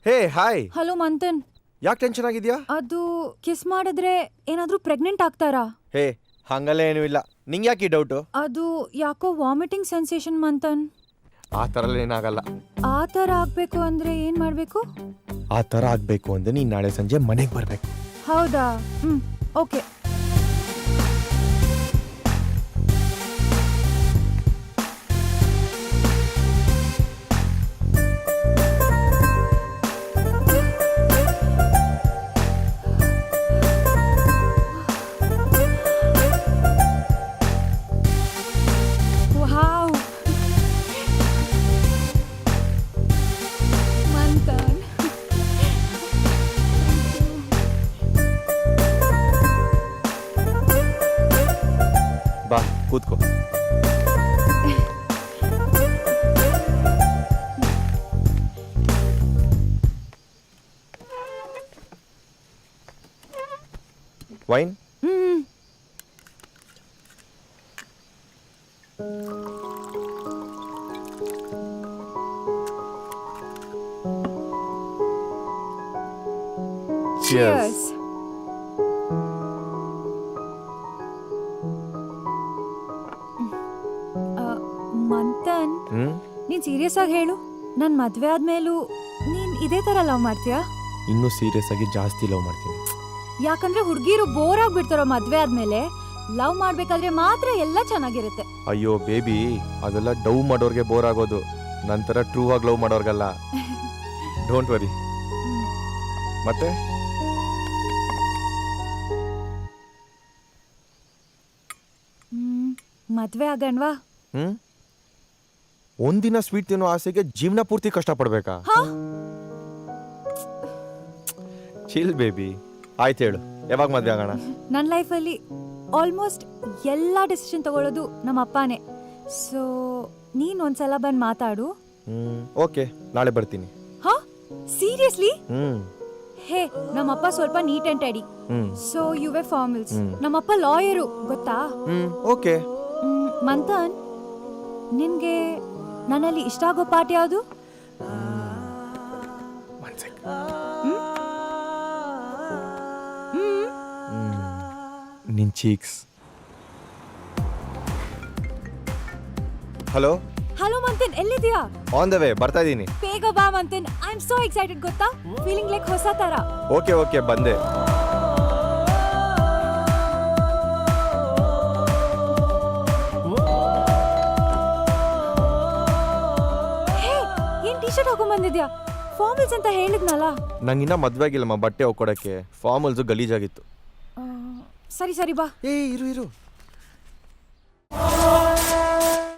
ಹೇ hi. Hello Manthan. ಯಾಕೆ tension ಆಗಿದ್ಯಾ? ಅದು ಕಿಸ್ ಮಾಡಿದ್ರೆ ಏನಾದ್ರೂ ಪ್ರೆಗ್ನೆಂಟ್ ಆಗ್ತಾರಾ? ಹೇ ಹಂಗಲ್ಲ ಏನೂ ಇಲ್ಲ. ನಿಂಗೆ ಯಾಕೆ ಈ ಡೌಟು? ಅದು ಯಾಕೋ ವಾಮಿಟಿಂಗ್ ಸೆನ್ಸೇಷನ್ ಮಂಥನ್. ಆ ಥರ ಏನಾಗಲ್ಲ. ಆ ಥರ ಆಗ್ಬೇಕು ಅಂದ್ರೆ ಏನ್ ಮಾಡ್ಬೇಕು? ಆ ಥರ ಆಗಬೇಕು ಅಂದ್ರೆ ನೀನು ನಾಳೆ ಸಂಜೆ ಮನೆಗೆ ಬರಬೇಕು. ಹೌದಾ? ಓಕೆ. ವಾವ್ ಮಂಥನ್. ಬಾ ಕೂತ್ಕೋ. ವೈನ್? Cheers. ಮಂಥನ್, ನೀನ್ ಸೀರಿಯಸ್ ಆಗಿ ಹೇಳು, ನನ್ ಮದ್ವೆ ಆದ್ಮೇಲೂ ನೀನ್ ಇದೇ ತರ ಲವ್ ಮಾಡ್ತೀಯಾ? ಇನ್ನೂ ಸೀರಿಯಸ್ ಆಗಿ ಜಾಸ್ತಿ ಲವ್ ಮಾಡ್ತೀನಿ. ಯಾಕಂದ್ರೆ ಹುಡುಗಿರು ಬೋರ್ ಆಗ್ಬಿಡ್ತಾರೋ ಮದ್ವೆ ಆದ್ಮೇಲೆ. ಲವ್ ಮಾಡ್ಬೇಕಾದ್ರೆ ಮಾತ್ರ ಎಲ್ಲ ಚೆನ್ನಾಗಿರುತ್ತೆ. ಅಯ್ಯೋ ಬೇಬಿ, ಅದೆಲ್ಲ ಡವ್ ಮಾಡೋರ್ಗೆ ಬೋರ್ ಆಗೋದು, ನಂತರ ಟ್ರೂ ಆಗಿ ಲವ್ ಮಾಡೋರ್ಗಲ್ಲ. Don't worry. ಮತ್ತೆ ಮದ್ವೆ ಆಗಣ್ವಾ? ಒಂದಿನ ಸ್ವೀಟ್ ತಿನ್ನೋ ಆಸೆಗೆ ಜೀವನ ಪೂರ್ತಿ ಕಷ್ಟಪಡ್ಬೇಕಾ? Chill baby. ಆಯ್ತು ಹೇಳು, ಯಾವಾಗ ಮದ್ವೆ ಆಗೋಣ? ನನ್ನ ಲೈಫಲ್ಲಿ ಆಲ್ಮೋಸ್ಟ್ ಎಲ್ಲ ಡಿಸಿಷನ್ ತಗೊಳ್ಳೋದು ನಮ್ಮ ಅಪ್ಪನೇ. ಸೊ ನೀನ್ ಒಂದ್ಸಲ ಬಂದು ಮಾತಾಡು. ಓಕೆ, ನಾಳೆ ಬರ್ತೀನಿ. ಹಾ ಸೀರಿಯಸ್ಲಿ? ಹೇ, ನಮ್ಮಪ್ಪ ಸ್ವಲ್ಪ neat and tidy, so you wear formals. ನಮ್ಮಪ್ಪ ಲಾಯರು, ಗೊತ್ತಾ? ಓಕೆ. ಮಂಥನ್, ನಿನ್ಗೆ ನನ್ನಲ್ಲಿ ಇಷ್ಟ ಆಗೋ ಪಾರ್ಟ್ ಯಾವುದು? ನಿನ್ ಚೀಕ್ಸ್. ಹಲೋ ಹಲೋ ಮಂಥನ್, ಎಲ್ಲಿದ್ಯಾ? ಆನ್ ದ ವೇ, ಬರ್ತಾ ಇದ್ದೀನಿ. ಬೇಗ ಬಾ Manthan, I am so excited, ಗೊತ್ತಾ? ಫೀಲಿಂಗ್ ಲೈಕ್ ಹೊಸ ತರ. ಓಕೆ ಓಕೆ, ಬಂದೆ. ಹೇ, ಏನ್ ಟಿ ಶರ್ಟ್ ಹಾಕೊಂಡ್ ಬಂದಿದ್ಯಾ? ಫಾರ್ಮಲ್ಸ್ ಅಂತ ಹೇಳಿದ್ನಲ್ಲ. ನಂಗಿನ್ನ ಮದ್ವೆ ಆಗಿಲ್ಲಮ್ಮ, ಬಟ್ಟೆ ಹಾಕೊಡಕ್ಕೆ. ಫಾರ್ಮಲ್ಸು ಗಲೀಜಾಗಿತ್ತು. ಸರಿ ಸರಿ ಬಾ. ಇರು